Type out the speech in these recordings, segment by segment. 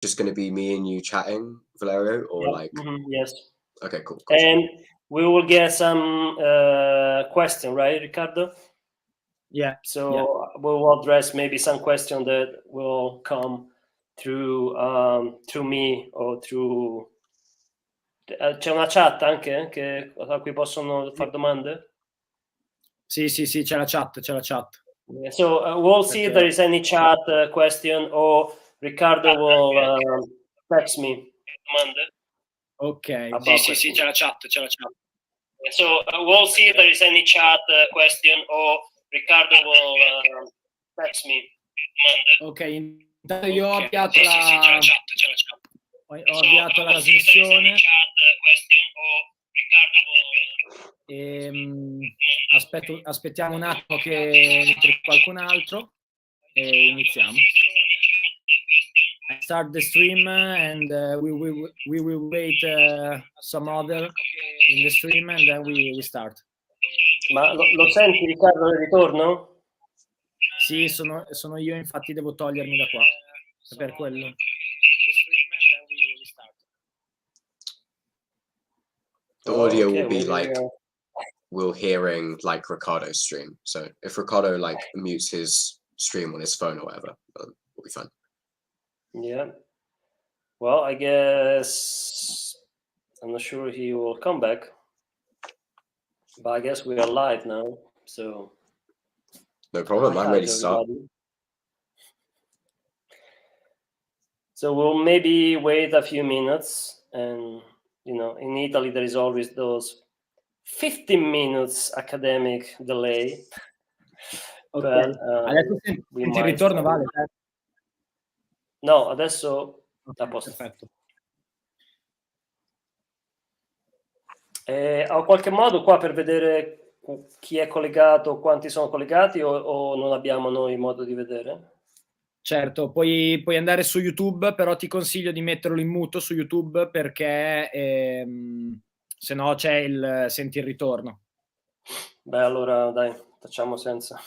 just going to be me and you chatting, Valerio, or Yes. Okay, cool. And we will get some question, right, Ricardo? Yeah. So we will address maybe some question that will come through me or through. C'è una chat anche a cui possono fare domande? Sì, c'è la chat. Yeah, so we'll see if there is any chat question or Riccardo will text me. Ok. Sì, c'è la chat. So we'll see if there is any chat question or Riccardo will text me. Ok, intanto io ho avviato ho avviato la trasmissione e aspettiamo un attimo che entri qualcun altro e iniziamo. I start the stream and we will wait some other in the stream and then we start. Ma lo senti, Riccardo, il ritorno? Sì, sono io, infatti devo togliermi da qua per quello. The audio will be like we're hearing like Ricardo's stream. So if Ricardo like mutes his stream on his phone or whatever, we'll be fine. Yeah. Well, I guess I'm not sure he will come back, but I guess we are live now, so no problem. I'm ready to start. So we'll maybe wait a few minutes, and in Italy there is always those 15 minutes academic delay. Okay. Adesso senti il ritorno, Vale? No, adesso a posto. Perfetto. Ho qualche modo qua per vedere chi è collegato, quanti sono collegati o non abbiamo noi modo di vedere? Certo, puoi andare su YouTube, però ti consiglio di metterlo in muto su YouTube perché se no senti il ritorno. Beh, allora dai, facciamo senza.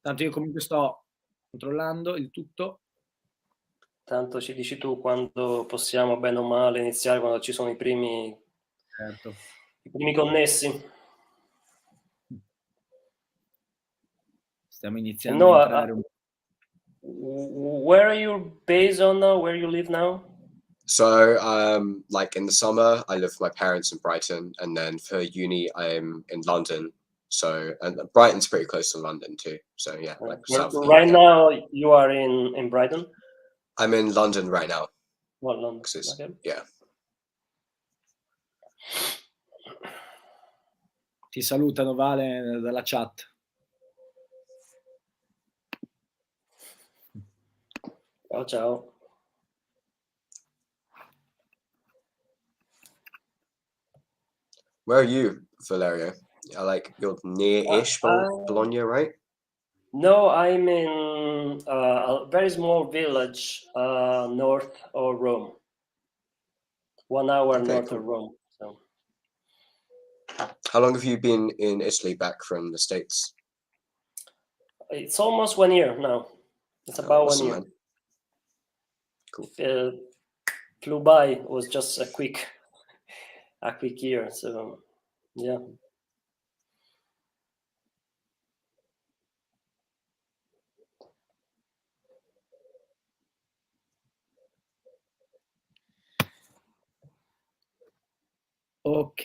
Tanto io comunque sto controllando il tutto. Tanto ci dici tu quando possiamo, bene o male, iniziare, quando ci sono i primi connessi. Stiamo iniziando a entrare where are you based on now? Where you live now? So, like in the summer, I live with my parents in Brighton, and then for uni, I'm in London. So, and Brighton's pretty close to London too. So yeah, like right now you are in Brighton. I'm in London right now. Well, London. Okay. Yeah. Ti salutano, Vale, dalla chat. Ciao. Where are you, Valerio? You're near-ish Bologna, right? No, I'm in a very small village north of Rome. 1 hour north of Rome. So. How long have you been in Italy back from the States? It's almost 1 year now. It's about 1 year. Man. Cool. Flew by. It was just a quick year. So yeah. Ok.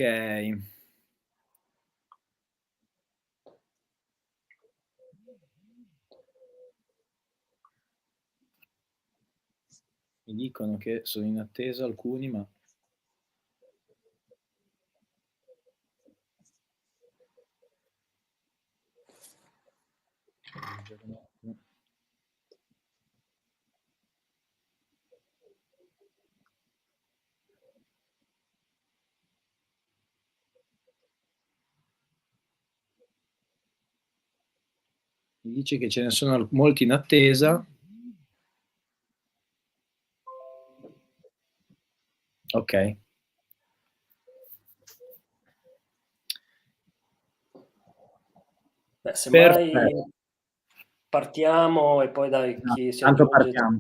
Mi dicono che sono in attesa alcuni, ma... Mi dice che ce ne sono molti in attesa. Ok. Beh, semmai partiamo e poi dai chi si tanto partiamo.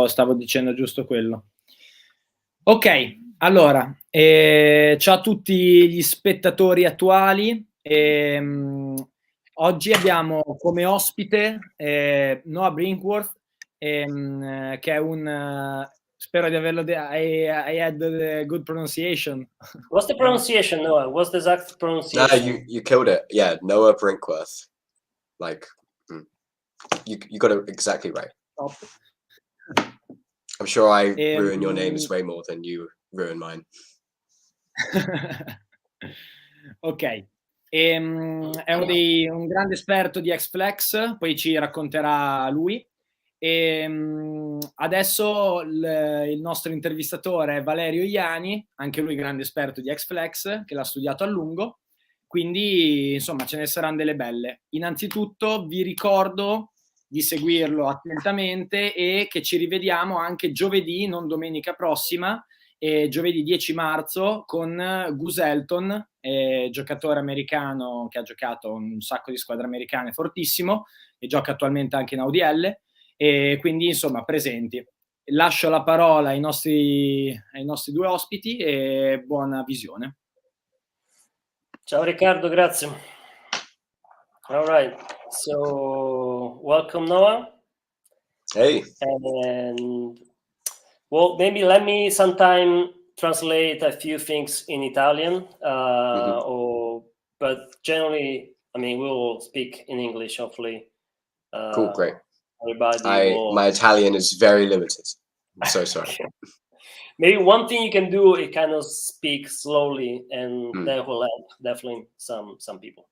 stavo dicendo giusto quello. Ok, allora, ciao a tutti gli spettatori attuali. Oggi abbiamo come ospite Noah Brinkworth, che è un... spero di averlo... I had the good pronunciation. What's the pronunciation, Noah? What's the exact No, pronunciation? you killed it. Yeah, Noah Brinkworth. Like, you got it exactly right. Top. I'm sure I ruin your names way more than you ruin mine. Ok. È un grande esperto di Hexaflex, poi ci racconterà lui. Adesso il nostro intervistatore è Valerio Iani, anche lui grande esperto di Hexaflex, che l'ha studiato a lungo, quindi insomma ce ne saranno delle belle. Innanzitutto vi ricordo di seguirlo attentamente e che ci rivediamo anche giovedì, non domenica prossima, giovedì 10 marzo con Gus Elton, giocatore americano che ha giocato un sacco di squadre americane, fortissimo, e gioca attualmente anche in AUDL, e quindi insomma presenti. Lascio la parola ai nostri due ospiti e buona visione. Ciao Riccardo, grazie. All right, so welcome Noah. Hey. And well, maybe let me sometime translate a few things in Italian, but generally, I mean, we will speak in English, hopefully. Cool, great. My Italian is very limited. I'm so sorry. Maybe one thing you can do is kind of speak slowly, and that will help definitely some people.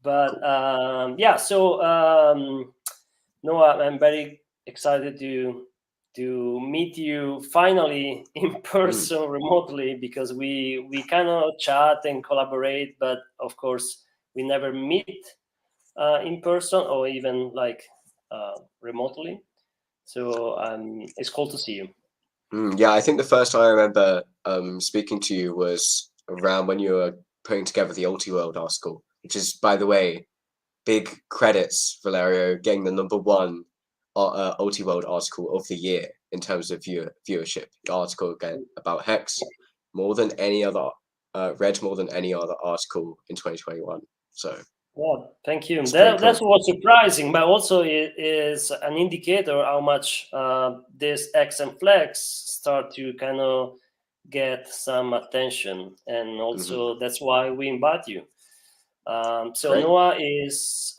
But cool. Yeah, so Noah, I'm very excited to meet you finally in person remotely, because we kind of chat and collaborate, but of course we never meet in person or even like remotely. So it's cool to see you. Yeah, I think the first time I remember speaking to you was around when you were putting together the Ultiworld article, which is, by the way, big credits, Valerio, getting the #1 Ultiworld article of the year in terms of viewership. The article again about Hex, more than any other, read more than any other article in 2021. So. Yeah, thank you. That's what's surprising, but also it is an indicator how much this Hexaflex start to kind of get some attention, and also that's why we invite you. So great. Noah is,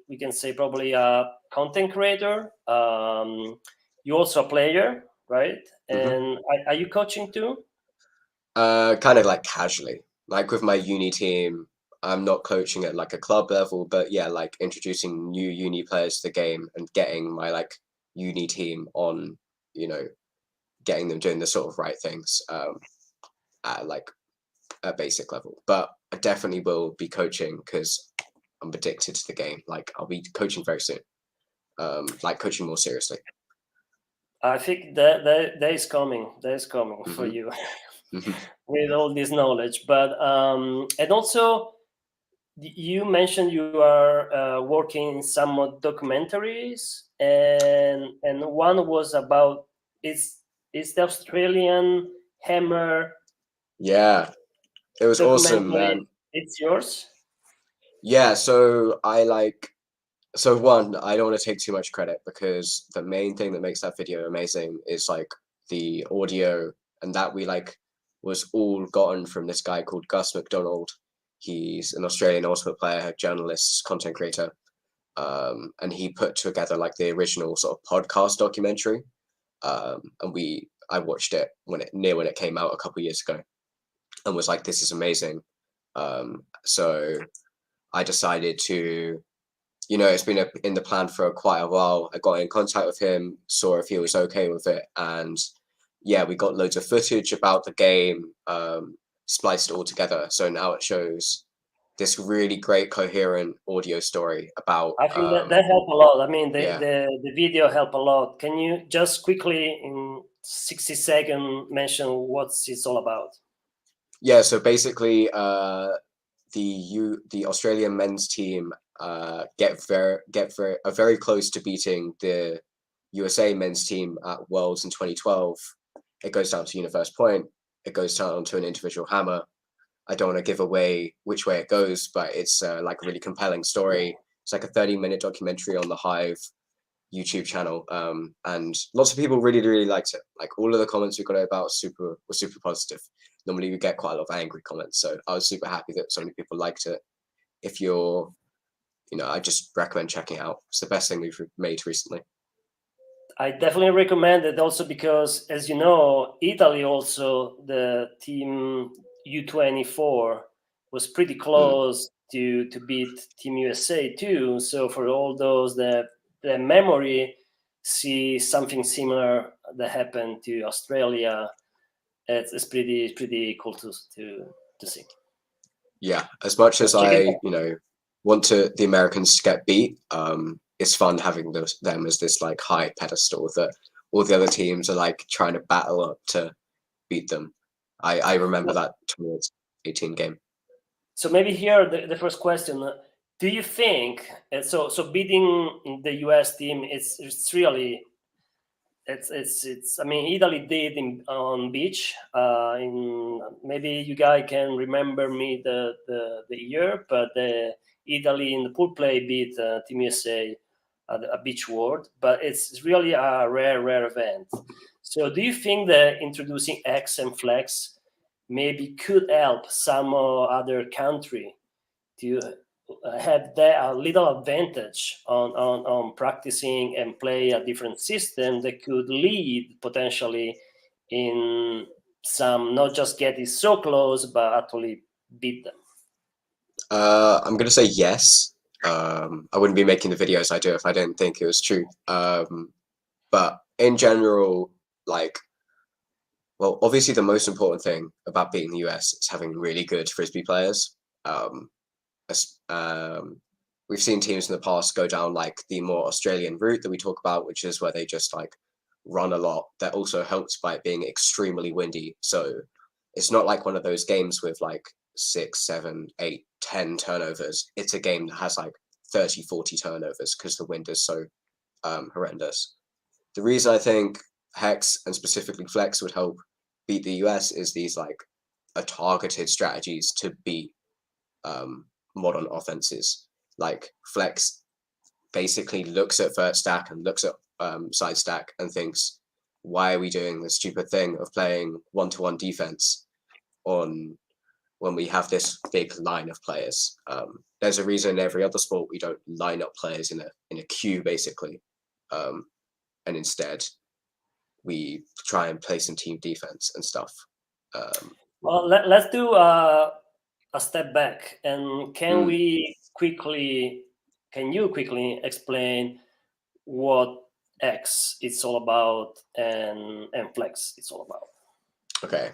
we can say, probably a content creator. You're also a player, right? And are you coaching too? Kind of like casually, like with my uni team. I'm not coaching at like a club level, but yeah, like introducing new uni players to the game and getting my like uni team on, getting them doing the sort of right things at like a basic level. But I definitely will be coaching because I'm addicted to the game. Like I'll be coaching very soon, like coaching more seriously. I think that is coming. That is coming for you with all this knowledge. But and also, you mentioned you are working in some documentaries, and one was about is the Australian Hammer. Yeah, it was awesome, man. It's yours. Yeah, so one, I don't want to take too much credit because the main thing that makes that video amazing is like the audio, and that we like was all gotten from this guy called Gus McDonald. He's an Australian Ultimate player, journalist, content creator, and he put together like the original sort of podcast documentary, and I watched it when it came out a couple of years ago, and was like, this is amazing. So I decided to, it's been in the plan for quite a while. I got in contact with him, saw if he was okay with it, and yeah, we got loads of footage about the game, spliced it all together. So now it shows this really great coherent audio story about. I think that helped a lot. I mean, the video helped a lot. Can you just quickly in 60 seconds mention what it's all about? Yeah, so basically the Australian men's team are very close to beating the USA men's team at Worlds in 2012, it goes down to universe point. It goes down to an individual hammer. I don't want to give away which way it goes, but it's like a really compelling story. It's like a 30-minute documentary on the Hive YouTube channel, and lots of people really liked it. Like all of the comments we got about were super positive. Normally we get quite a lot of angry comments, so I was super happy that so many people liked it. If you're, I just recommend checking it out. It's the best thing we've made recently. I definitely recommend it also because, as you know, Italy also, the team U24 was pretty close to beat Team USA too. So for all those that the memory see something similar that happened to Australia, it's pretty cool to see. Yeah, as much as I want the Americans to get beat, it's fun having them as this like high pedestal that all the other teams are like trying to battle up to beat them. I remember that 2018 game. So maybe here the first question: do you think so beating the US team? It's really it's. I mean, Italy did on beach. Maybe you guys can remember me the year, but Italy in the pool play beat Team USA at a beach world. But it's really a rare event. So, do you think that introducing X and Flex maybe could help some other country to have a little advantage on practicing and play a different system that could lead potentially in some not just getting so close but actually beat them? I'm gonna say yes. I wouldn't be making the videos I do if I didn't think it was true. But in general, well, obviously the most important thing about beating the US is having really good frisbee players. We've seen teams in the past go down like the more Australian route that we talk about, which is where they just like run a lot. That also helps by it being extremely windy. So it's not like one of those games with like 6, 7, 8, 10 turnovers. It's a game that has like 30, 40 turnovers because the wind is so horrendous. The reason I think Hex and specifically Flex would help beat the US is these like targeted strategies to beat modern offenses. Like Flex basically looks at vert stack and looks at side stack and thinks, why are we doing the stupid thing of playing one-to-one defense when we have this big line of players? There's a reason in every other sport we don't line up players in a queue basically, and instead we try and play some team defense and stuff. Well, let's do a step back, and can you quickly explain what X is all about and Flex is all about? Okay,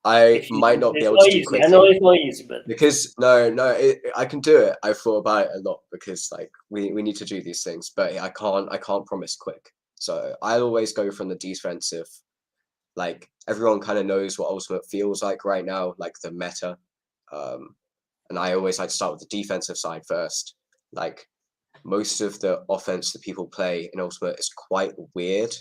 I might not be able to do quickly. I know it's not easy, but because I can do it. I've thought about it a lot because like we need to do these things, but I can't promise quick. So I'll always go from the defensive. Like everyone kind of knows what Ultimate feels like right now, like the meta. And I always like to start with the defensive side first. Like most of the offense that people play in Ultimate is quite weird.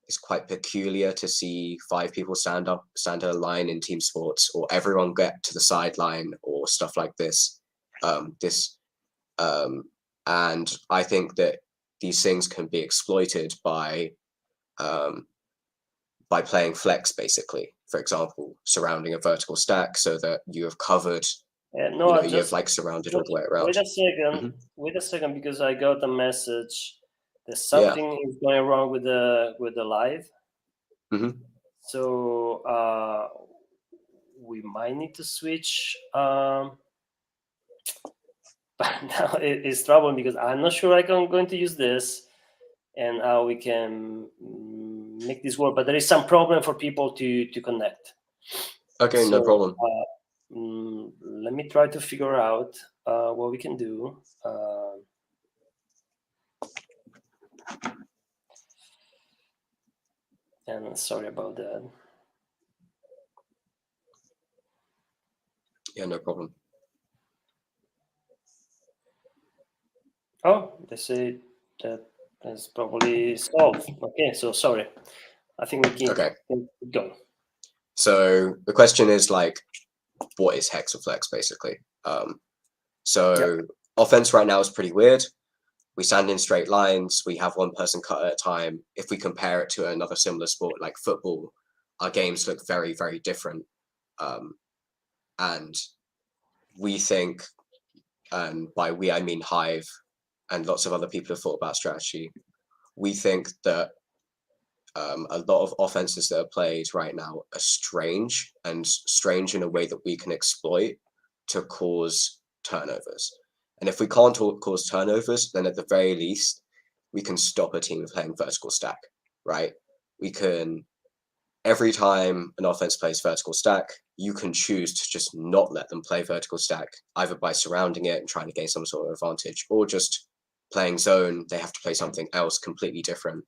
It's quite peculiar to see 5 people stand in a line in team sports, or everyone get to the sideline, or stuff like this. And I think that these things can be exploited by playing Flex, basically. For example, surrounding a vertical stack so that you have covered. You have like surrounded all the way around. Wait a second, because I got a message. There's something is going wrong with the live. Mm-hmm. So we might need to switch. But now it's trouble because I'm not sure I'm going to use this and how we can make this work. But there is some problem for people to connect. Okay, no problem. Let me try to figure out what we can do. And sorry about that. Yeah, no problem. Oh, they say that That's probably solved. Okay, so sorry. I think we can go. So the question is like, what is Hexaflex basically? Offense right now is pretty weird. We stand in straight lines. We have one person cut at a time. If we compare it to another similar sport like football, our games look very, very different. And we think, and by we I mean Hive and lots of other people have thought about strategy. We think that a lot of offenses that are played right now are strange, and strange in a way that we can exploit to cause turnovers. And if we can't cause turnovers, then at the very least, we can stop a team playing vertical stack, right? We can, every time an offense plays vertical stack, you can choose to just not let them play vertical stack, either by surrounding it and trying to gain some sort of advantage, or just playing zone, they have to play something else completely different.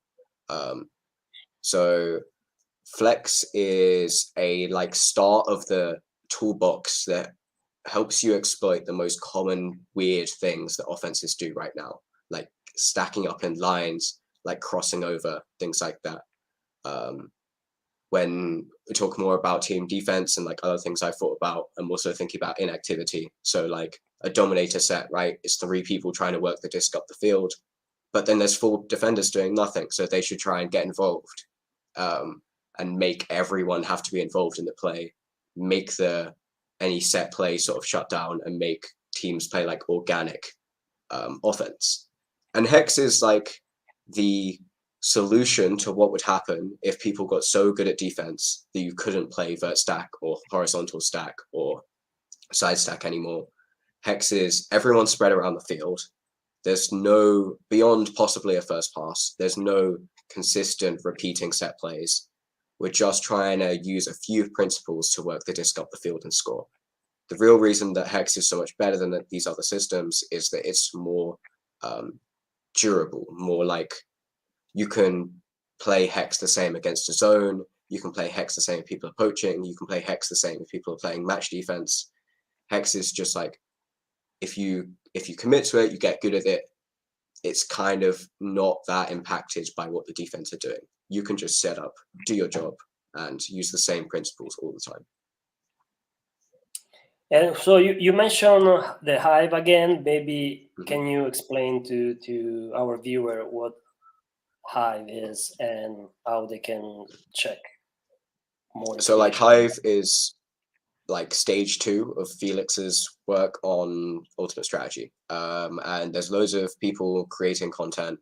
So Flex is a like start of the toolbox that helps you exploit the most common weird things that offenses do right now, like stacking up in lines, like crossing over, things like that. When we talk more about team defense and like other things I thought about, I'm also thinking about inactivity. So like a dominator set, right? It's 3 people trying to work the disc up the field, but then there's 4 defenders doing nothing. So they should try and get involved and make everyone have to be involved in the play, make any set play sort of shut down and make teams play like organic offense. And Hex is like the solution to what would happen if people got so good at defense that you couldn't play vert stack or horizontal stack or side stack anymore. Hex is everyone spread around the field. There's no, beyond possibly a first pass, there's no consistent repeating set plays. We're just trying to use a few principles to work the disc up the field and score. The real reason that Hex is so much better than these other systems is that it's more durable, more like you can play Hex the same against a zone, you can play Hex the same if people are poaching, you can play Hex the same if people are playing match defense. Hex is just like, if you commit to it, you get good at it, it's kind of not that impacted by what the defense are doing. You can just set up, do your job, and use the same principles all the time. And so you mentioned the Hive again. Maybe can you explain to our viewer what Hive is and how they can check more? So like Hive is like stage 2 of Felix's work on Ultimate Strategy. And there's loads of people creating content.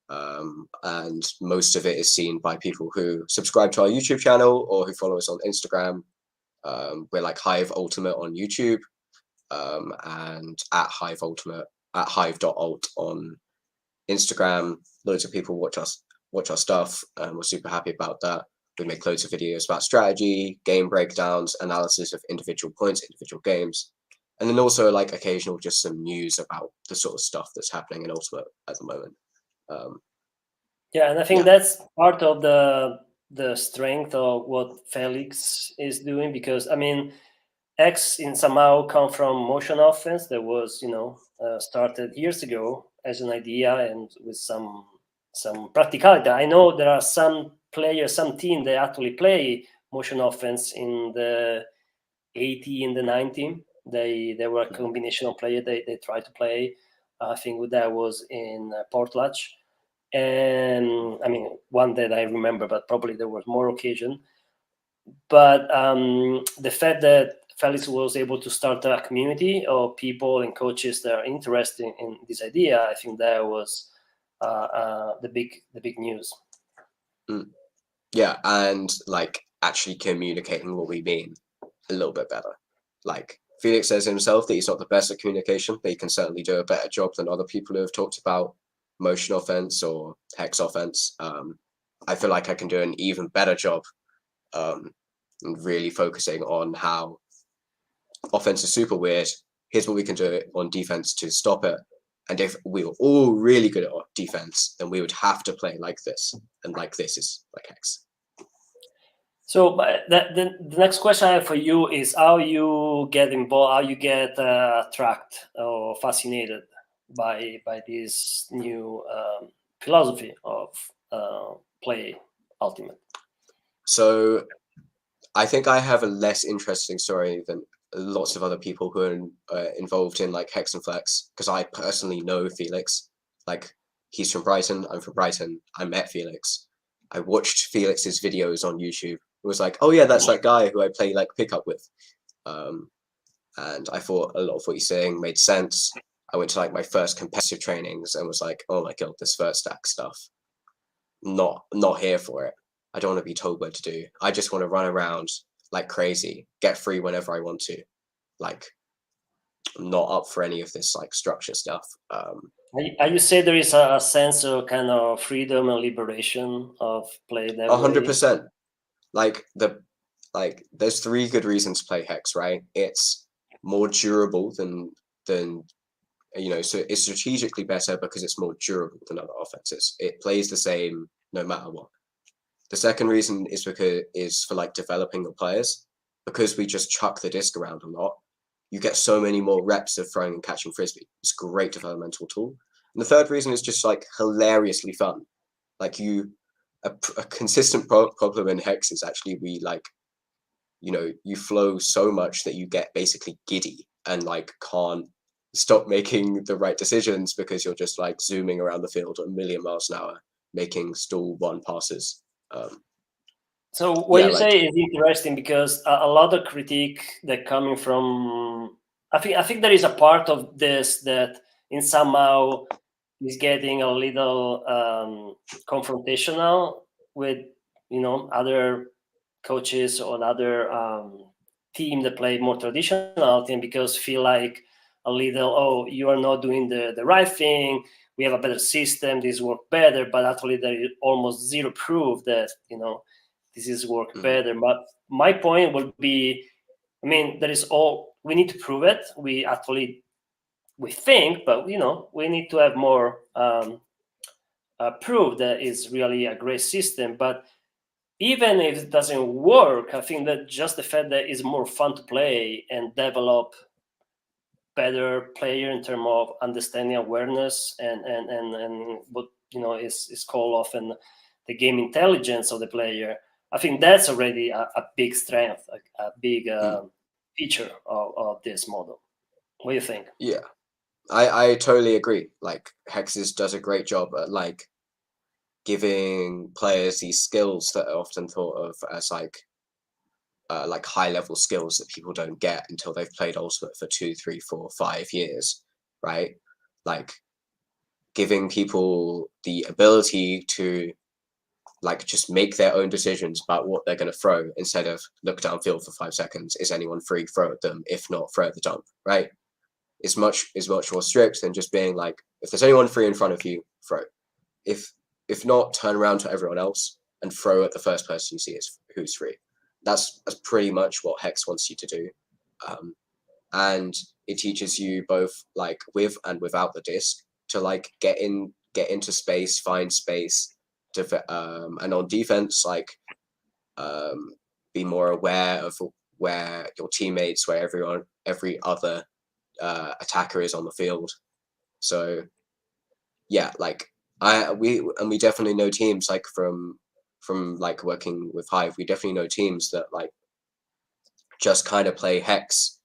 And most of it is seen by people who subscribe to our YouTube channel or who follow us on Instagram. We're like Hive Ultimate on YouTube, and at Hive Ultimate, at hive.ult on Instagram. Loads of people watch our stuff, and we're super happy about that. We make loads of videos about strategy, game breakdowns, analysis of individual points, individual games, and then also like occasional just some news about the sort of stuff that's happening in Ultimate at the moment. Yeah, and I think that's part of the strength of what Felix is doing, because I mean, X in somehow come from motion offense that was started years ago as an idea and with some practicality. I know there are some players, some team that actually play motion offense in the 80, in the 90. They were a combination of players they tried to play. I think that was in Portlache. And I mean, one that I remember, but probably there was more occasion. But the fact that Felix was able to start a community of people and coaches that are interested in this idea, I think that was the big news. Yeah, and like actually communicating what we mean a little bit better. Like Felix says himself that he's not the best at communication, but he can certainly do a better job than other people who have talked about motion offense or Hex offense. I feel like I can do an even better job really focusing on how offense is super weird. Here's what we can do on defense to stop it. And if we were all really good at defense, then we would have to play like this. And like this is like Hex. So the next question I have for you is how you get involved, how you get attracted or fascinated by this new philosophy of play Ultimate? So I think I have a less interesting story than lots of other people who are involved in like Hexaflex, because I personally know Felix. Like, he's from Brighton, I'm from Brighton. I met Felix. I watched Felix's videos on YouTube. It was like, oh yeah, that's that guy who I play like pickup with. And I thought a lot of what he's saying made sense. I went to like my first competitive trainings and was like, oh my god, this first stack stuff. Not here for it. I don't want to be told what to do. I just want to run around like crazy, get free whenever I want to. Like, I'm not up for any of this like structure stuff. You say there is a sense of kind of freedom and liberation of play that 100%. Like there's 3 good reasons to play Hex, right? It's more durable than you know, so it's strategically better because it's more durable than other offenses. It plays the same no matter what. The second reason is for like developing your players, because we just chuck the disc around a lot. You get so many more reps of throwing and catching frisbee. It's a great developmental tool. And the third reason is just like hilariously fun. Like a consistent problem in Hex is actually we like, you know, you flow so much that you get basically giddy and like can't stop making the right decisions because you're just like zooming around the field at a million miles an hour, making stall 1 passes. So what you say is interesting, because a lot of critique that coming from, I think there is a part of this that in somehow is getting a little confrontational with, you know, other coaches or other team that play more traditional team, because feel like a little, oh, you are not doing the right thing. We have a better system. This work better, but actually there is almost zero proof that, you know, this is work better. But my point would be, I mean, there is all, we need to prove it. We think, but you know, we need to have more proof that it's really a great system. But even if it doesn't work, I think that just the fact that it's more fun to play and develop better player in terms of understanding awareness and what, you know, is called often the game intelligence of the player. I think that's already a big strength, a big feature of this model. What do you think? Yeah, I totally agree. Like, Hexes does a great job at like giving players these skills that are often thought of as like high level skills that people don't get until they've played Ultimate for 2, 3, 4, 5 years, right? Like, giving people the ability to like just make their own decisions about what they're going to throw instead of look downfield for 5 seconds. Is anyone free? Throw at them. If not, throw at the dump, right? Is much more strict than just being like, if there's anyone free in front of you, throw. If not, turn around to everyone else and throw at the first person you see is who's free. That's pretty much what Hex wants you to do. And it teaches you both like with and without the disc to like get into space, find space, and on defense, like be more aware of where your teammates, where every other attacker is on the field. So yeah, like we definitely know teams like from like working with Hive, we definitely know teams that like just kind of play Hex,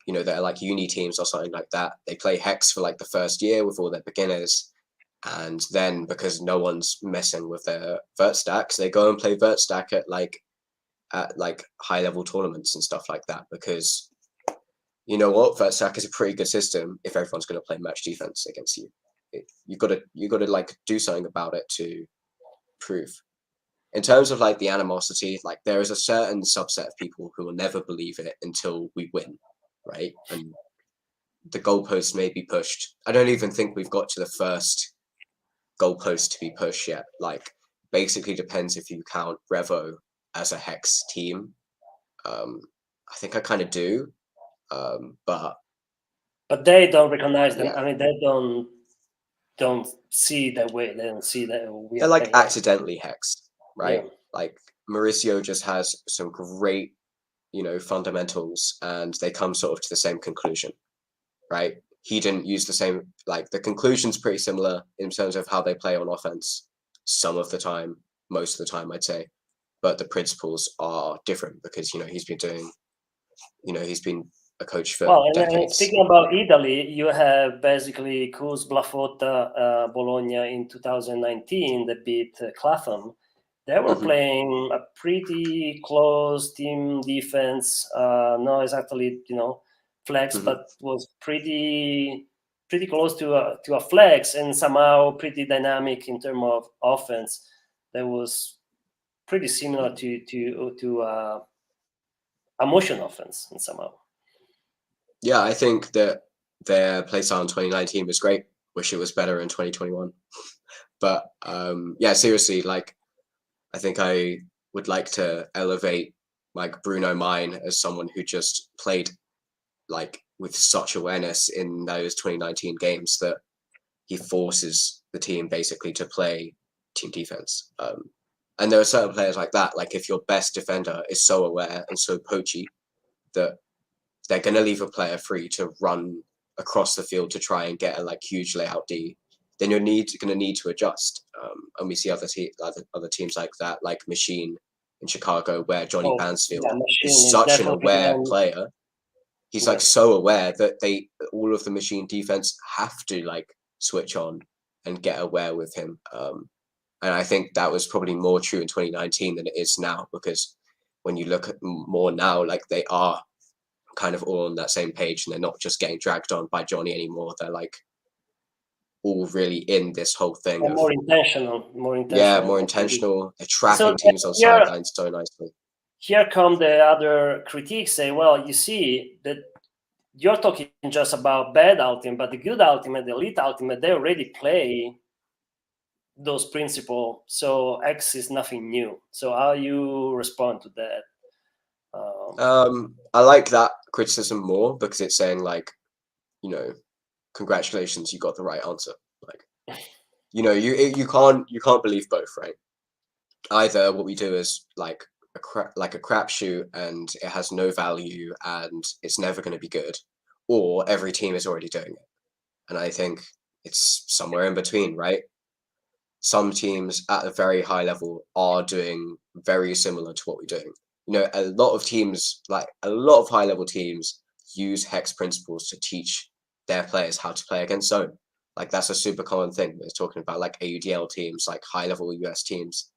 you know, they're like uni teams or something like that. They play Hex for like the first year with all their beginners, and then because no one's messing with their vert stacks, they go and play vert stack at like high level tournaments and stuff like that, because you know what, vert stack is a pretty good system if everyone's going to play match defense against you. You gotta like do something about it to prove. In terms of like the animosity, like there is a certain subset of people who will never believe it until we win, right? And the goalpost may be pushed. I don't even think we've got to the first goalpost to be pushed yet. Like, basically depends if you count Revo as a Hex team. I think I kind of do, but they don't recognize them. Yeah. I mean, they don't see that way. They don't see that they're like accidentally Hex, right? Yeah. Like Mauricio just has some great, you know, fundamentals, and they come sort of to the same conclusion, right? he didn't use the same, like the conclusion's pretty similar in terms of how they play on offense some of the time, most of the time I'd say, but the principles are different because, you know, he's been doing, you know, he's been a coach for Well, and decades. speaking about Italy, you have basically Cus Blafotta Bologna in 2019 that beat Clapham. They were playing a pretty close team defense, not exactly, you know, flex, but was pretty close to a flex, and somehow pretty dynamic in terms of offense. That was pretty similar to a motion offense in somehow. Yeah, I think that their play style in 2019 was great. Wish it was better in 2021. But yeah, seriously, like I think I would like to elevate like Bruno Mine as someone who just played like with such awareness in those 2019 games that he forces the team basically to play team defense. And there are certain players like that. Like if your best defender is so aware and so poachy that they're going to leave a player free to run across the field to try and get a like huge layout D, then you're going to need to adjust. And we see other teams like that, like Machine in Chicago, where Johnny Bansfield is such an aware player. He's like so aware that all of the Machine defense have to like switch on and get aware with him. And I think that was probably more true in 2019 than it is now, because when you look at more now, like they are kind of all on that same page and they're not just getting dragged on by Johnny anymore. They're like all really in this whole thing. Of, more intentional. Yeah, more intentional. They're tracking teams on sidelines so nicely. Here come the other critiques say, well, you see that you're talking just about bad ultimate, but the good ultimate, the elite ultimate, they already play those principles. So X is nothing new. So how you respond to that? I like that criticism more because it's saying like, you know, congratulations, you got the right answer. Like, you know, you can't believe both, right? Either what we do is like a crapshoot and it has no value and it's never going to be good, or every team is already doing it. And I think it's somewhere in between, right? Some teams at a very high level are doing very similar to what we're doing. You know, a lot of teams, like a lot of high level teams, use hex principles to teach their players how to play against zone. Like that's a super common thing. We're talking about like AUDL teams, like high level US teams,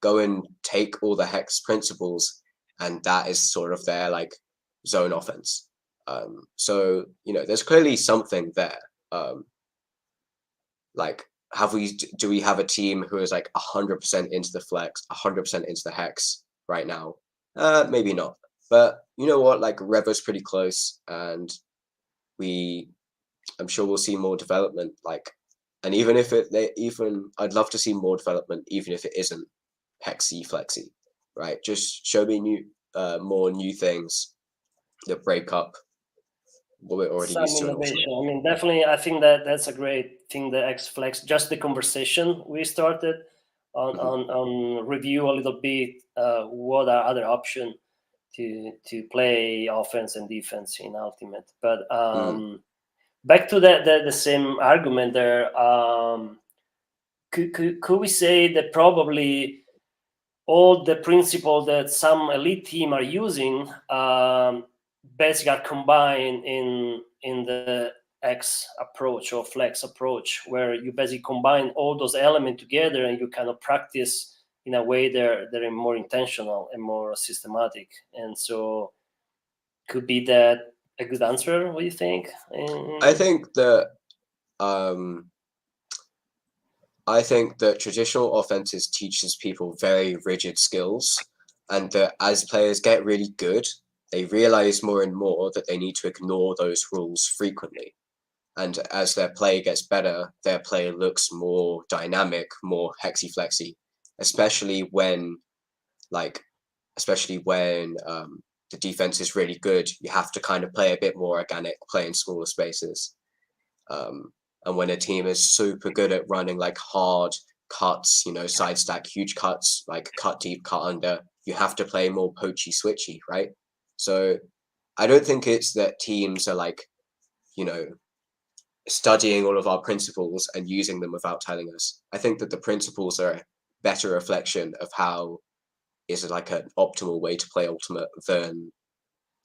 go and take all the hex principles, and that is sort of their like zone offense. So you know, there's clearly something there. Like, do we have a team who is like 100% into the flex, 100% into the hex right now? Maybe not. But you know what? Like Revo's pretty close, and I'm sure we'll see more development. Like, and even if I'd love to see more development, even if it isn't hexy flexy, right? Just show me more new things that break up what we're already used to. Innovation. I mean, definitely, I think that's a great thing. The X Flex, just the conversation we started on review a little bit. What are other options to play offense and defense in Ultimate? But back to the same argument there. Could we say that probably all the principles that some elite team are using basically are combined in the X approach or flex approach, where you basically combine all those elements together and you kind of practice in a way they're more intentional and more systematic. And so could be that a good answer? What do you think? I think that traditional offenses teaches people very rigid skills, and that as players get really good, they realize more and more that they need to ignore those rules frequently. And as their play gets better, their play looks more dynamic, more hexy-flexy, especially when the defense is really good. You have to kind of play a bit more organic, play in smaller spaces. And when a team is super good at running like hard cuts, you know, side stack, huge cuts, like cut deep, cut under, you have to play more poachy, switchy, right? So I don't think it's that teams are like, you know, studying all of our principles and using them without telling us. I think that the principles are a better reflection of how is like an optimal way to play Ultimate than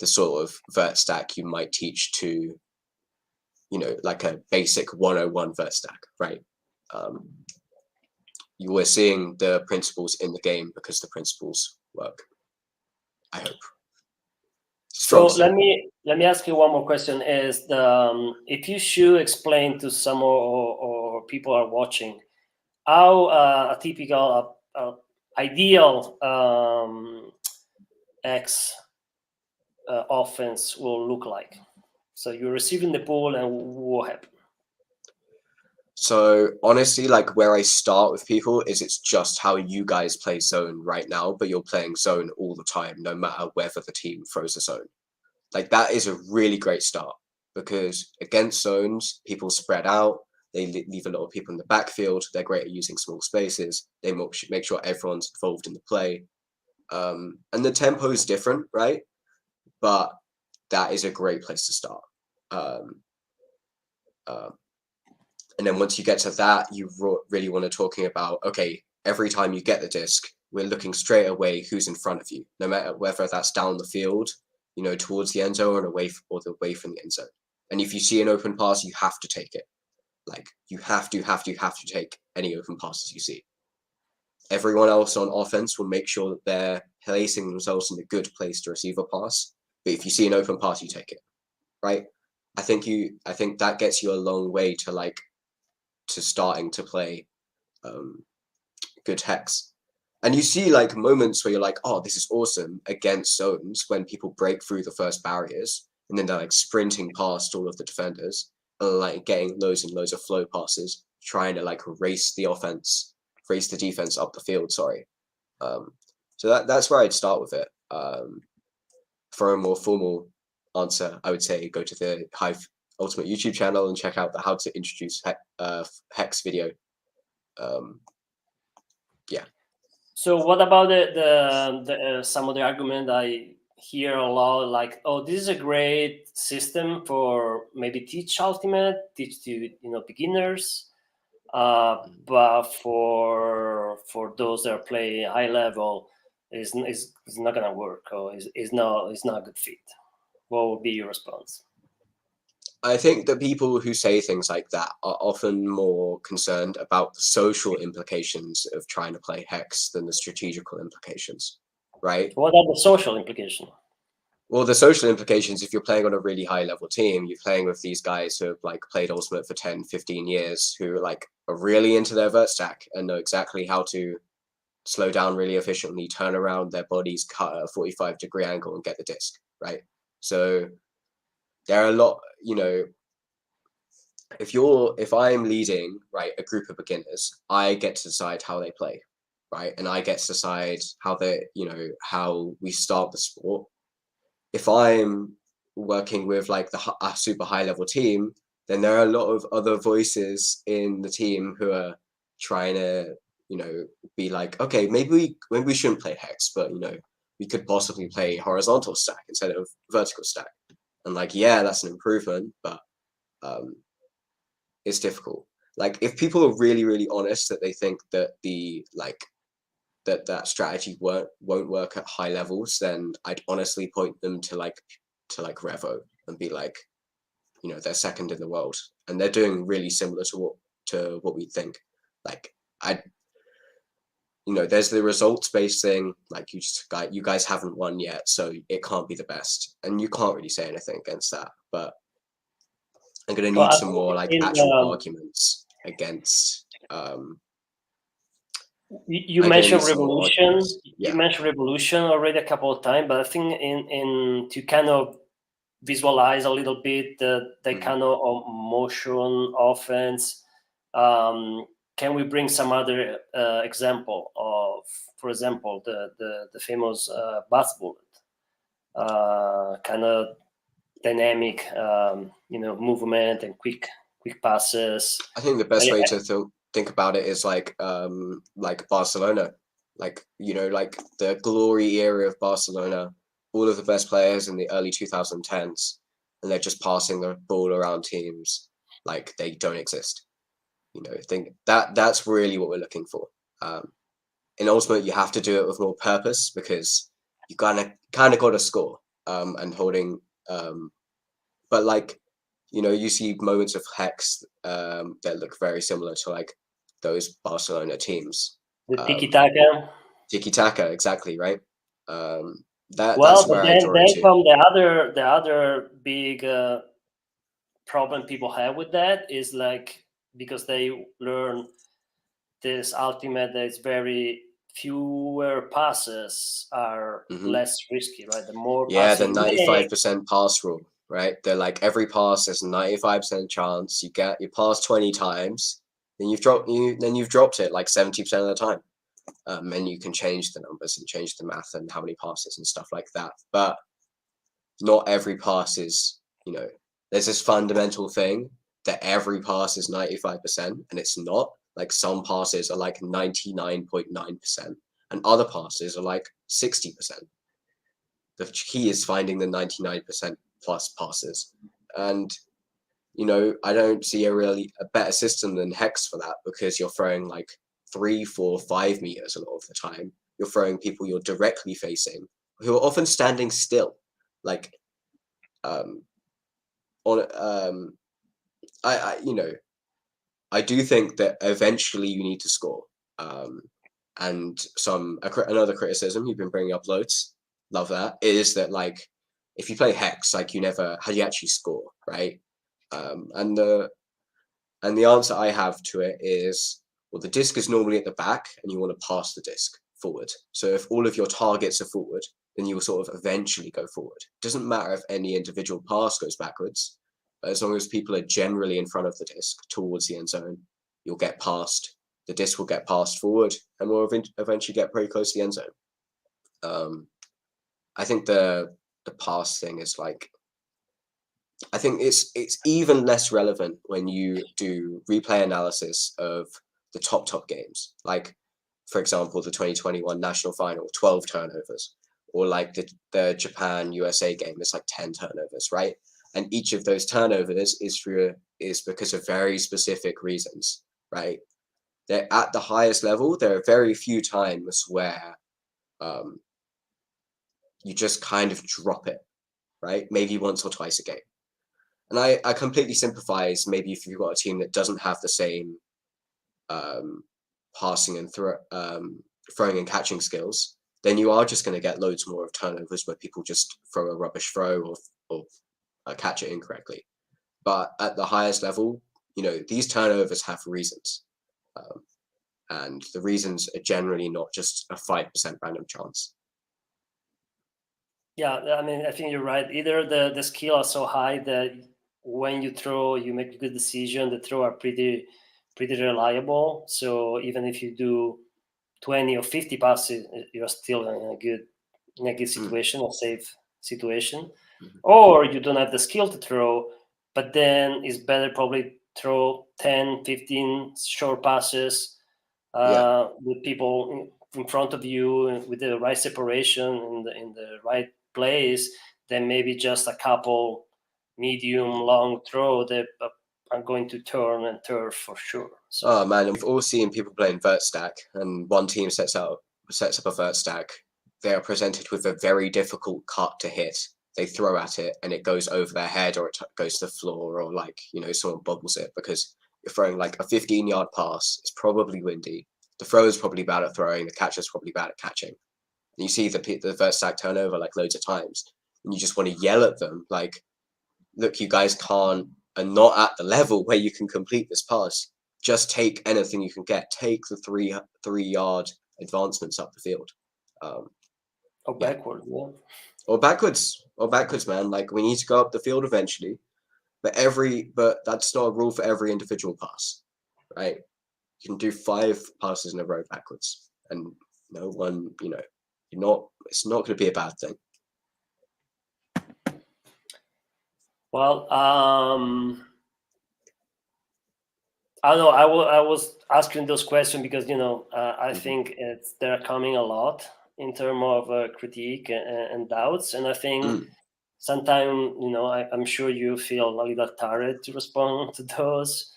the sort of vert stack you might teach to, you know, like a basic 101 vert stack, right? You were seeing the principles in the game because the principles work. I hope. So let me ask you one more question: is if you should explain to some or people are watching how a typical ideal X offense will look like? So you're receiving the ball, and what happens? So honestly, like where I start with people is it's just how you guys play zone right now, but you're playing zone all the time, no matter whether the team throws a zone. Like that is a really great start because against zones, people spread out. They leave a lot of people in the backfield. They're great at using small spaces. They make sure everyone's involved in the play. And the tempo is different, right? But that is a great place to start. And then once you get to that, you really want to talking about, okay, every time you get the disc, we're looking straight away who's in front of you, no matter whether that's down the field, you know, towards the end zone or away from the end zone. And if you see an open pass, you have to take it. Like you have to take any open passes you see. Everyone else on offense will make sure that they're placing themselves in a good place to receive a pass. But if you see an open pass, you take it, right? I think that gets you a long way to starting to play good hex. And you see like moments where you're like, oh, this is awesome against zones when people break through the first barriers and then they're like sprinting past all of the defenders and like getting loads and loads of flow passes, trying to like race the defense up the field, sorry. So that's where I'd start with it. For a more formal answer, I would say go to the Hive Ultimate YouTube channel and check out the how to introduce hex video. Yeah. So what about the some of the argument I hear a lot, like, oh, this is a great system for maybe teach Ultimate, teach to beginners, but for those that are playing high level, is not gonna work, or is not a good fit. What would be your response? I think that people who say things like that are often more concerned about the social implications of trying to play hex than the strategical implications, right? What are the social implications? Well, the social implications, if you're playing on a really high level team, you're playing with these guys who have like played Ultimate for 10, 15 years, who like are really into their vert stack and know exactly how to slow down really efficiently, turn around their bodies, cut at a 45-degree angle and get the disc, right? So there are a lot, if I'm leading, right, a group of beginners, I get to decide how they play, right? And I get to decide how how we start the sport. If I'm working with like a super high level team, then there are a lot of other voices in the team who are trying to, be like, okay, maybe we shouldn't play hex, but we could possibly play horizontal stack instead of vertical stack. And like, yeah, that's an improvement, but it's difficult. Like if people are really, really honest that they think that that strategy won't work at high levels, then I'd honestly point them to Revo and be like, they're second in the world and they're doing really similar to what we think. Like there's the results-based thing, like you guys haven't won yet, so it can't be the best, and you can't really say anything against that. But I'm gonna need some more like actual arguments against. You mentioned revolution. Yeah. You mentioned revolution already a couple of times, but I think in to kind of visualize a little bit the kind of motion offense. Can we bring some other example of, for example, the famous bus bullet, kind of dynamic, movement and quick passes? I think the best way to think about it is like Barcelona, like the glory era of Barcelona, all of the best players in the early 2010s, and they're just passing the ball around teams. like they don't exist. I think that's really what we're looking for. In Ultimate, you have to do it with more purpose because you kind of got to score and holding. But like, you see moments of Hex that look very similar to like those Barcelona teams. The tiki-taka. Tiki-taka, exactly, right? That's Well, where but I draw then into. come the other big problem people have with that is like, because they learn this Ultimate that is very fewer passes are less risky, right? The more passes the 95% pass rule, right? They're like every pass is a 95% chance. You pass 20 times, then you've dropped it like 70% of the time. And you can change the numbers and change the math and how many passes and stuff like that. But not every pass is, there's this fundamental thing that every pass is 95%, and it's not. Like some passes are like 99.9%, and other passes are like 60%. The key is finding the 99% plus passes. And, I don't see a better system than Hex for that, because you're throwing like 3, 4, 5 meters a lot of the time. You're throwing people you're directly facing, who are often standing still. Like, I do think that eventually you need to score. And another criticism you've been bringing up loads, love that, is that like if you play Hex, like how do you actually score, right? And the answer I have to it is, well, the disc is normally at the back, and you want to pass the disc forward. So if all of your targets are forward, then you will sort of eventually go forward. It doesn't matter if any individual pass goes backwards. But as long as people are generally in front of the disc towards the end zone, you'll get past. The disc will get passed forward, and will eventually get pretty close to the end zone. I think the pass thing is like, I think it's even less relevant when you do replay analysis of the top games. Like, for example, the 2021 national final, 12 turnovers, or like the Japan USA game, it's like 10 turnovers, right? And each of those turnovers is because of very specific reasons, right? They're at the highest level. There are very few times where you just kind of drop it, right? Maybe once or twice a game. And I completely sympathize. Maybe if you've got a team that doesn't have the same passing and throwing and catching skills, then you are just going to get loads more of turnovers where people just throw a rubbish throw or catch it incorrectly. But at the highest level, these turnovers have reasons. And the reasons are generally not just a 5% random chance. Yeah, I mean, I think you're right. Either the skill are so high that when you throw, you make a good decision. The throw are pretty reliable. So even if you do 20 or 50 passes, you're still in a good situation, a safe situation. Or you don't have the skill to throw, but then it's better probably throw 10, 15 short passes with people in front of you with the right separation in the right place, then maybe just a couple medium long throw that are going to turn and turf for sure. So. Oh man, we've all seen people playing vert stack, and one team sets up a vert stack. They are presented with a very difficult cut to hit. They throw at it and it goes over their head, or it goes to the floor, or like someone bobbles it, because you're throwing like a 15-yard pass. It's probably windy. The throw is probably bad at throwing. The catcher's probably bad at catching. And you see the vert stack turnover like loads of times, and you just want to yell at them like, "Look, you guys are not at the level where you can complete this pass. Just take anything you can get. Take the 3-yard advancements up the field." Or backwards, yeah. Or backwards, man. Like, we need to go up the field eventually, but that's not a rule for every individual pass, right? You can do 5 passes in a row backwards, and no one, it's not going to be a bad thing. Well, I don't know. I was asking those questions because I think they're coming a lot in terms of critique and doubts, and I think sometimes, I'm sure you feel a little tired to respond to those,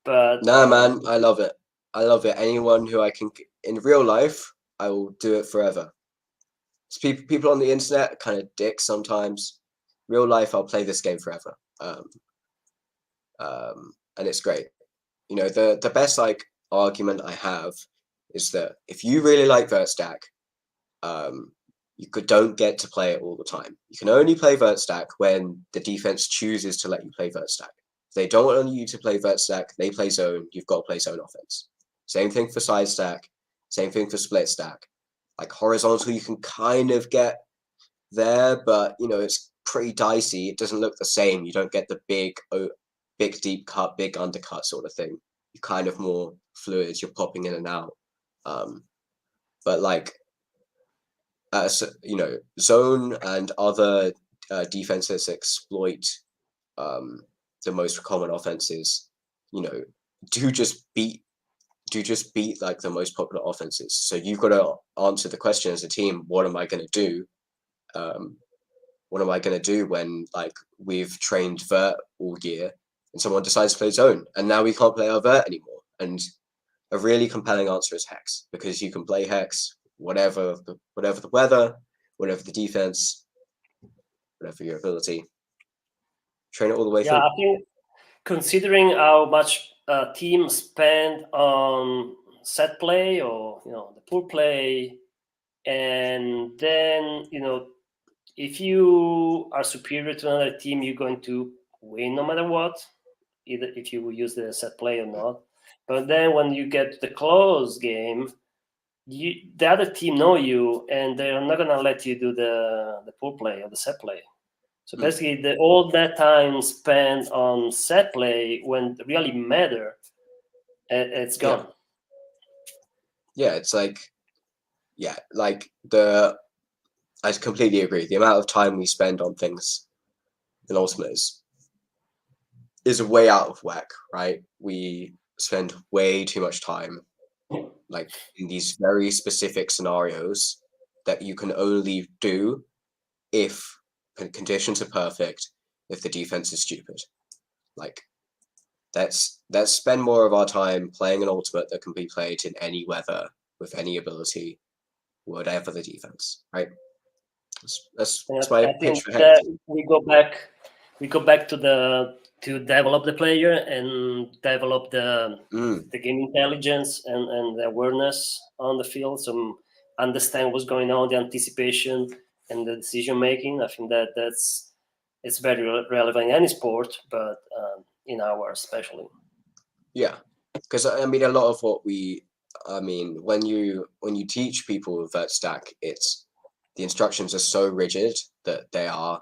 but Nah, man, I love it. I love it. Anyone who I can in real life, I will do it forever. People on the internet are kind of dicks sometimes. Real life, I'll play this game forever. And it's great. The best like argument I have is that if you really like VertStack, don't get to play it all the time. You can only play VertStack when the defense chooses to let you play VertStack. If they don't want you to play VertStack, they play zone. You've got to play zone offense. Same thing for side stack. Same thing for split stack. Like horizontal, you can kind of get there, but it's pretty dicey. It doesn't look the same. You don't get the big deep cut, big undercut sort of thing. You're kind of more fluid. You're popping in and out. But like, zone and other defenses exploit the most common offenses. Do just beat like the most popular offenses. So you've got to answer the question as a team: what am I going to do? What am I going to do when like we've trained vert all year and someone decides to play zone and now we can't play our vert anymore? And a really compelling answer is hex, because you can play hex whatever the weather, whatever the defense, whatever your ability. Train it all the way through. I think considering how much teams spend on set play or the pool play, and then if you are superior to another team, you're going to win no matter what, either if you use the set play or not. But then when you get to the close game, the other team know you, and they're not gonna let you do the pool play or the set play. So basically, all that time spent on set play when it really matter, it's gone. Yeah, it's like, I completely agree. The amount of time we spend on things in Ultimate is way out of whack, right? We spend way too much time like in these very specific scenarios that you can only do if the conditions are perfect, if the defense is stupid. Like, let's spend more of our time playing an Ultimate that can be played in any weather with any ability, whatever the defense, right? That's my pitch for hex. We go back to develop the player and develop the game intelligence and the awareness on the field, so understand what's going on, the anticipation and the decision making. I think it's very relevant in any sport, but in ours especially. Yeah, because I mean, a lot of what when you teach people VertStack, the instructions are so rigid that they are,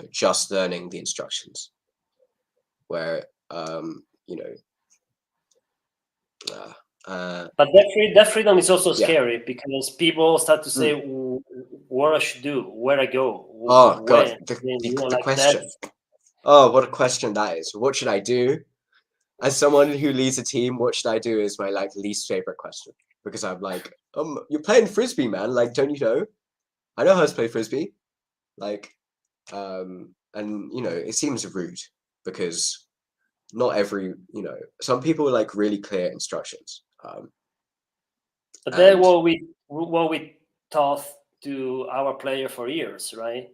just learning the instructions. Where but that freedom is also scary, because people start to say what I should do, where I go. Oh god, the question. Oh, what a question that is. What should I do? As someone who leads a team, what should I do is my least favorite question, because I'm like, you're playing frisbee, man. Like, don't you know? I know how to play frisbee. Like, and it seems rude, because not every, some people like really clear instructions. But that's what we taught to our player for years, right?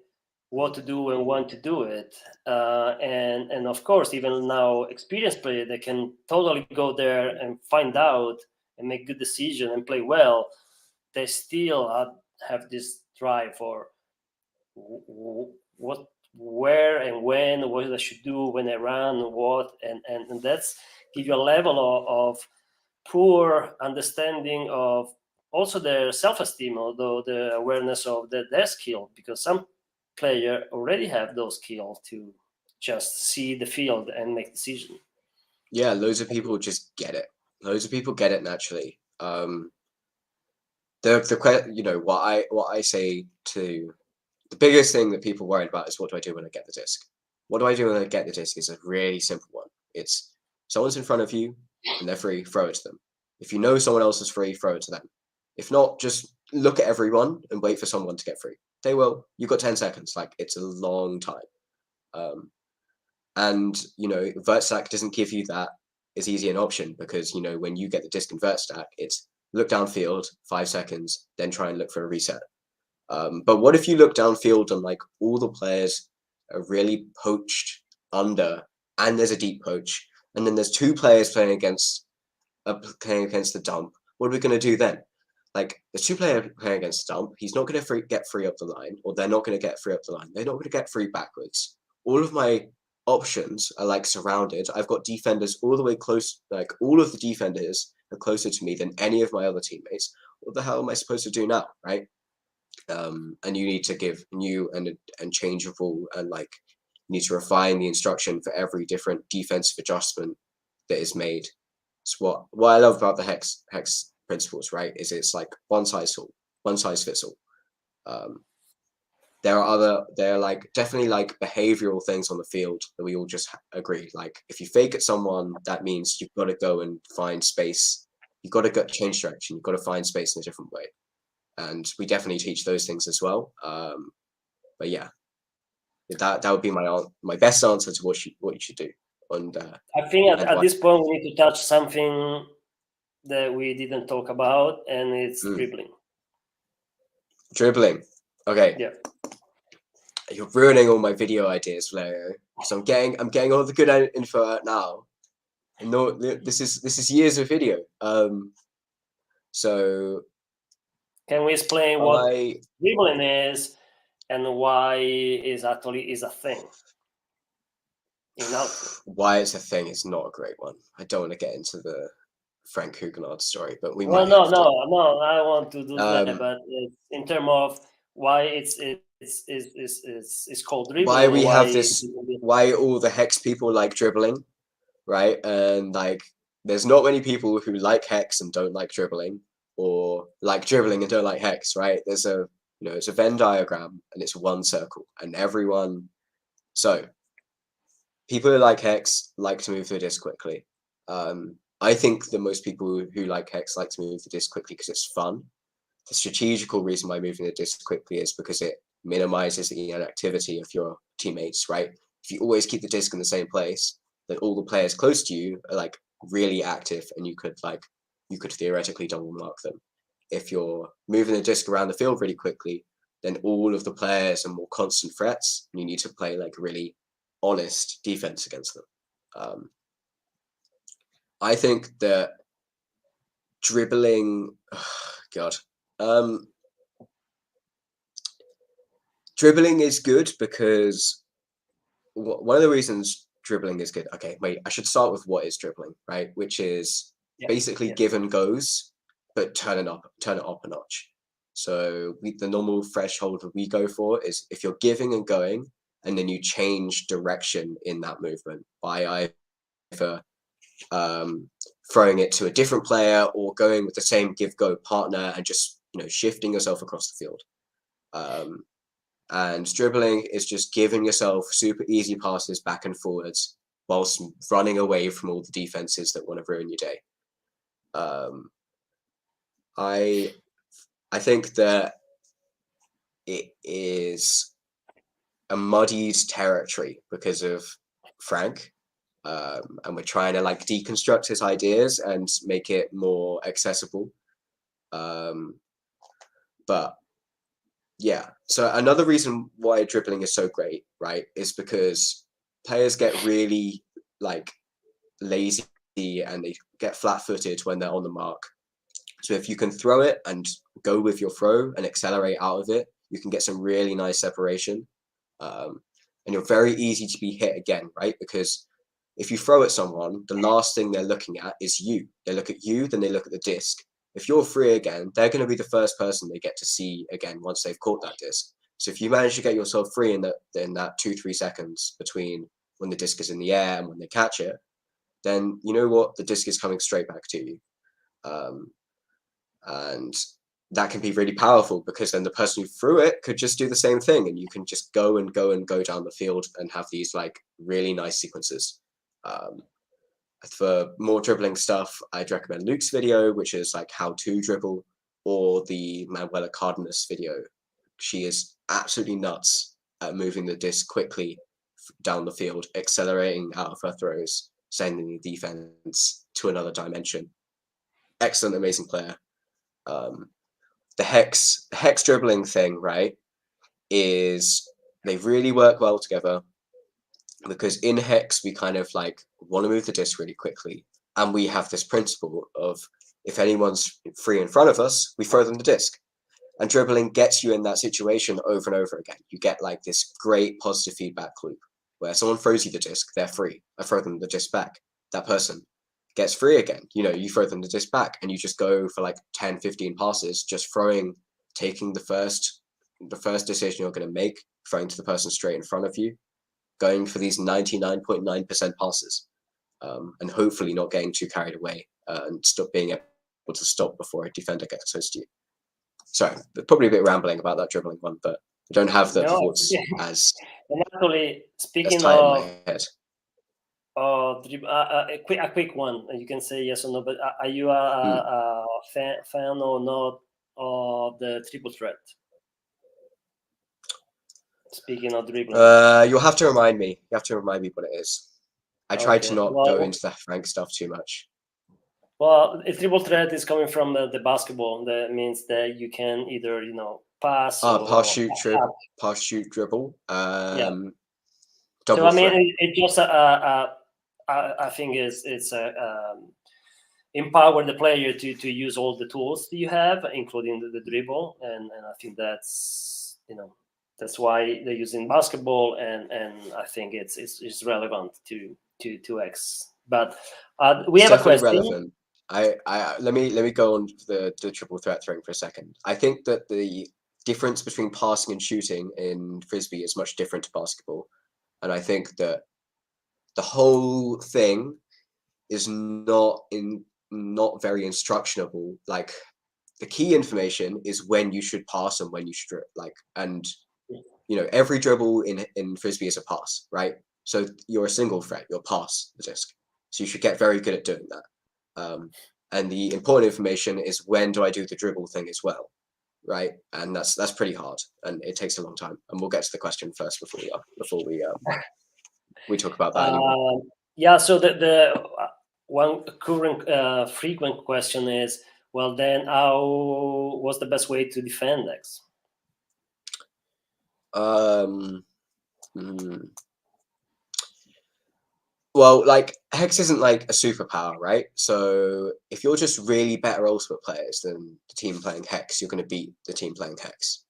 What to do and when to do it, and of course, even now, experienced player, they can totally go there and find out and make good decision and play well. They still have this drive for what, where, and when, what I should do when I run, what, and that's give you a level of poor understanding of also their self-esteem, although the awareness of their skill, because some player already have those skills to just see the field and make decision. Yeah, loads of people just get it. Loads of people get it naturally. What I say to the biggest thing that people worry about is, what do I do when I get the disc? What do I do when I get the disc is a really simple one. It's someone's in front of you and they're free, throw it to them. If you know someone else is free, throw it to them. If not, just look at everyone and wait for someone to get free. They will. You've got 10 seconds. Like, it's a long time. And, you know, vert stack doesn't give you that as easy an option because, you know, when you get the disc and vert stack, it's look downfield, 5 seconds, then try and look for a reset. But what if you look downfield and like all the players are really poached under, and there's a deep poach, and then there's 2 players playing against the dump? What are we going to do then? Like, there's 2 players playing against the dump. He's not going to get free up the line, or they're not going to get free up the line. They're not going to get free backwards. All of my options are like surrounded. I've got defenders all the way close. Like, all of the defenders are closer to me than any of my other teammates. What the hell am I supposed to do now, right? And you need to give new and changeable, and like you need to refine the instruction for every different defensive adjustment that is made. So what I love about the hex principles, right, is it's like one size fits all. There are like definitely like behavioral things on the field that we all just agree. Like, if you fake at someone, that means you've got to go and find space. You've got to go change direction. You've got to find space in a different way. And we definitely teach those things as well. But yeah, that would be my best answer to what you should do. And I think at this point we need to touch something that we didn't talk about, and it's dribbling. Dribbling. Okay. Yeah. You're ruining all my video ideas, Valerio. So I'm getting all the good info out now. And no, this is years of video. So can we explain what dribbling is and why is actually a thing? Why it's a thing is not a great one. I don't want to get into the Frank Huguenot story, but we no, might. I want to do that, but in terms of why it's called dribbling. Why we have this? Why all the hex people like dribbling, right? And like, there's not many people who like hex and don't like dribbling, or like dribbling and don't like hex, right? There's it's a Venn diagram and it's one circle, and everyone. So people who like hex like to move the disc quickly. I think that most people who like hex like to move the disc quickly because it's fun. The strategical reason why moving the disc quickly is because it minimizes the inactivity of your teammates, right? If you always keep the disc in the same place, then all the players close to you are like really active, and you could theoretically double mark them. If you're moving the disc around the field really quickly, then all of the players are more constant threats, and you need to play like really honest defense against them. I think that dribbling, dribbling is good because one of the reasons dribbling is good. Okay, wait, I should start with what is dribbling, right? Which is basically give and goes, but turn it up a notch. So the normal threshold that we go for is if you're giving and going, and then you change direction in that movement by either throwing it to a different player or going with the same give-go partner and just shifting yourself across the field. And dribbling is just giving yourself super easy passes back and forwards whilst running away from all the defenses that want to ruin your day. I think that it is a muddied territory because of Frank. And we're trying to like deconstruct his ideas and make it more accessible. But yeah, so another reason why dribbling is so great, right, is because players get really like lazy and they get flat-footed when they're on the mark. So if you can throw it and go with your throw and accelerate out of it, you can get some really nice separation. And you're very easy to be hit again, right? Because if you throw at someone, the last thing they're looking at is you. They look at you, then they look at the disc. If you're free again, they're going to be the first person they get to see again once they've caught that disc. So if you manage to get yourself free in that 2-3 seconds between when the disc is in the air and when they catch it, then you know what? The disc is coming straight back to you. And that can be really powerful because then the person who threw it could just do the same thing, and you can just go and go and go down the field and have these like really nice sequences. For more dribbling stuff, I'd recommend Luke's video, which is like how to dribble, or the Manuela Cardenas video, she is absolutely nuts at moving the disc quickly down the field, accelerating out of her throws, sending the defense to another dimension. Excellent, amazing player. The hex dribbling thing, right, is they really work well together, because in hex we kind of like want to move the disc really quickly, and we have this principle of if anyone's free in front of us, we throw them the disc. And dribbling gets you in that situation over and over again. You get like this great positive feedback loop where someone throws you the disc, they're free. I throw them the disc back. That person gets free again. You know, you throw them the disc back, and you just go for like 10, 15 passes, just taking the first decision you're going to make, throwing to the person straight in front of you, going for these 99.9% passes, and hopefully not getting too carried away and stop being able to stop before a defender gets close to you. Sorry, probably a bit rambling about that dribbling one, but I don't have the thoughts as. And actually, speaking tight of, in my head. A quick one. You can say yes or no. But are you a fan or not of the triple threat? Speaking of dribbling, you'll have to remind me. You have to remind me what it is. I tried to not go into the rank stuff too much. Well, a triple threat is coming from the basketball. That means that you can either, pass. Pass, shoot, dribble. Yeah. Double so I mean, threat. it just I think it's empower the player to use all the tools that you have, including the dribble, and I think that's that's why they're using basketball, and I think it's relevant to X. But we have a question. Relevant. Let me go on the triple threat thing for a second. I think that the difference between passing and shooting in Frisbee is much different to basketball, and I think that the whole thing is not very instructionable. Like, the key information is when you should pass and when you should every dribble in Frisbee is a pass, right? So you're a single threat, you'll pass the disc. So you should get very good at doing that. And the important information is when do I do the dribble thing as well, right? And that's pretty hard, and it takes a long time. And we'll get to the question first before we talk about that anymore. Yeah. So the one current frequent question is, well, then what's the best way to defend X? Well, like, Hex isn't like a superpower, right? So if you're just really better ultimate players than the team playing Hex, you're going to beat the team playing Hex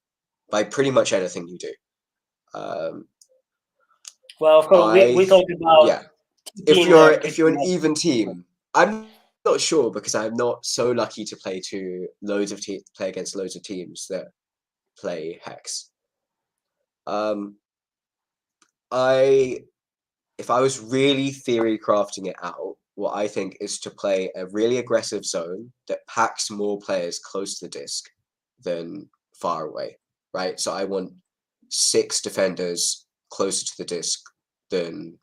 by pretty much anything you do. Well, of course, we talked about if you're an even team. I'm not sure, because I'm not so lucky to play against loads of teams that play Hex. If I was really theory crafting it out, what I think is to play a really aggressive zone that packs more players close to the disc than far away, right? So I want 6 defenders closer to the disc than,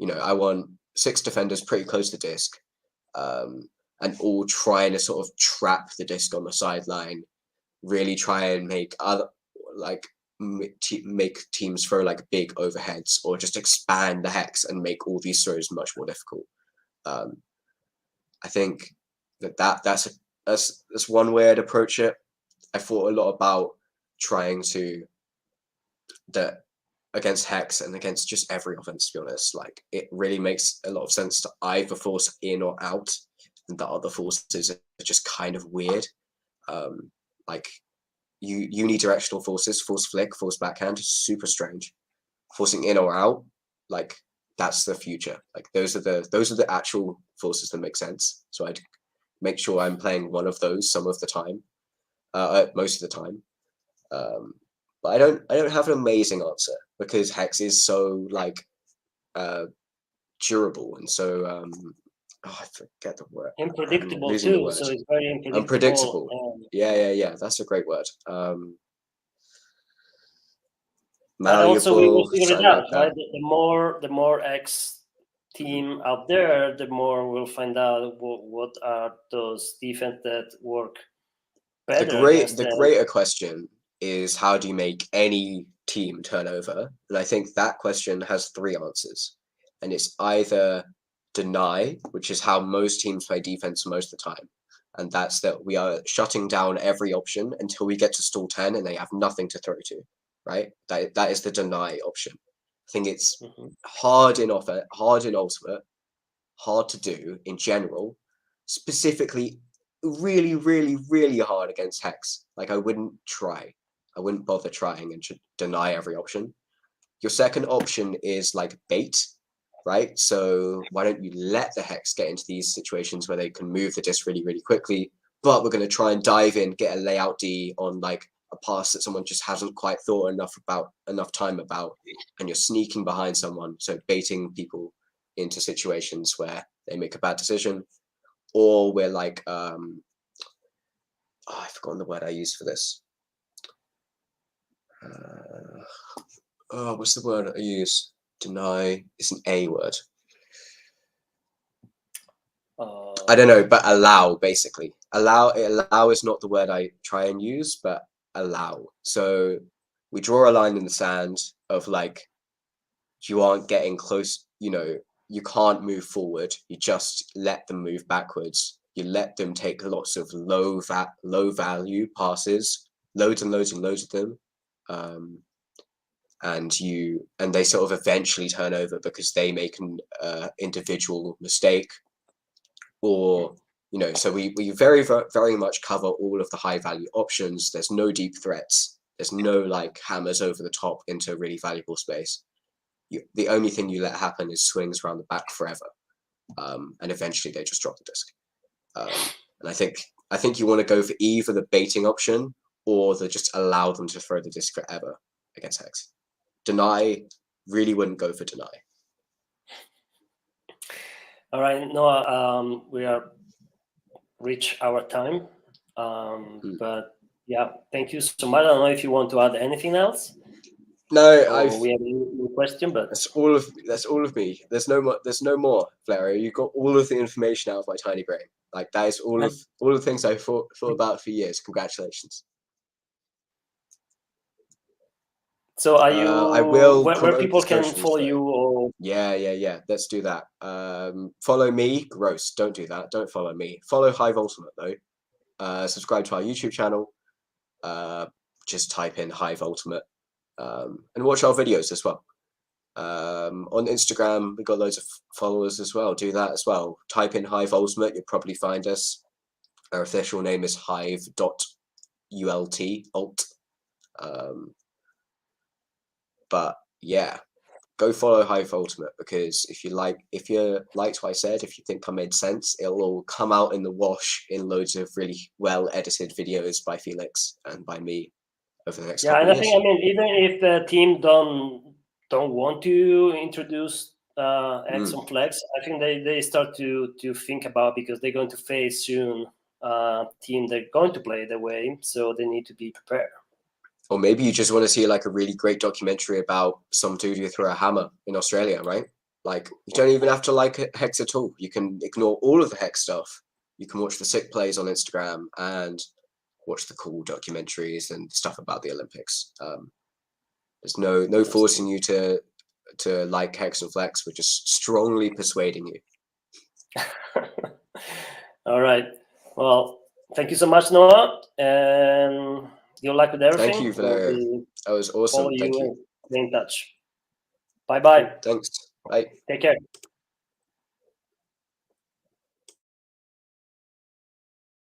I want 6 defenders pretty close to the disc, and all trying to sort of trap the disc on the sideline, really try and make make teams throw like big overheads, or just expand the Hex and make all these throws much more difficult. I think that's one way I'd approach it. I thought a lot about trying to that against Hex and against just every offense, to be honest. Like, it really makes a lot of sense to either force in or out, and the other forces are just kind of weird. Like, unidirectional forces, force flick, force backhand, super strange. Forcing in or out, like, that's the future. Like, those are the actual forces that make sense. So I'd make sure I'm playing one of those some of the time, most of the time. But I don't have an amazing answer, because Hex is so like durable and so I forget the word. Unpredictable too. So it's very unpredictable. Yeah. That's a great word. Also, we will figure it out, like right? The more X team out there, the more we'll find out what are those defense that work better. The greater question is how do you make any team turn over? And I think that question has 3 answers. And it's either deny, which is how most teams play defense most of the time. And that's that we are shutting down every option until we get to stall 10 and they have nothing to throw to, right? That is the deny option. I think it's hard in Ultimate, hard to do in general, specifically really, really, really hard against Hex. Like I wouldn't bother trying and deny every option. Your second option is like bait, right? So why don't you let the Hex get into these situations where they can move the disc really, really quickly, but we're going to try and dive in, get a layout D on like a pass that someone just hasn't quite thought enough time about, and you're sneaking behind someone, so baiting people into situations where they make a bad decision. Or we're like, I've forgotten the word I used for this. What's the word I use? Deny. It's an A word. I don't know, but allow, basically. Allow is not the word I try and use, but allow. So we draw a line in the sand of like, you aren't getting close, you can't move forward. You just let them move backwards. You let them take lots of low value passes, loads and loads and loads of them. And they sort of eventually turn over because they make an individual mistake, or so we very, very much cover all of the high value options. There's no deep threats. There's no like hammers over the top into really valuable space. The only thing you let happen is swings around the back forever, and eventually they just drop the disc. And I think you want to go for either the baiting option or the just allow them to throw the disc forever against Hex. Deny, really wouldn't go for deny. All right, Noah, we are reached our time, but yeah, thank you so much. I don't know if you want to add anything else. No, we have a new question, but that's all of me. There's no more, Valerio. You got all of the information out of my tiny brain. Like that is all of the things I thought about for years. Congratulations. So are you? I will. Where people can follow you? Or yeah. Let's do that. Follow me. Gross. Don't do that. Don't follow me. Follow Hive Ultimate though. Subscribe to our YouTube channel. Just type in Hive Ultimate. And watch our videos as well. On Instagram, we've got loads of followers as well. Do that as well. Type in Hive Ultimate, you'll probably find us. Our official name is hive.ult. But yeah, go follow Hive Ultimate, because if you liked what I said, if you think I made sense, it'll all come out in the wash in loads of really well edited videos by Felix and by me over the next couple of years. I think, even if the team don't want to introduce Hexaflex, I think they start to think about, because they're going to face soon team they're going to play the way, so they need to be prepared. Or maybe you just want to see like a really great documentary about some dude who threw a hammer in Australia, right? Like you don't even have to like Hex at all. You can ignore all of the Hex stuff. You can watch the sick plays on Instagram and watch the cool documentaries and stuff about the Olympics. There's no forcing you to like Hexaflex. We're just strongly persuading you. All right. Well, thank you so much, Noah, and good luck with everything. Thank you, Valerio. That was awesome. Thank you. Stay in touch. Bye-bye. Thanks. Bye. Take care.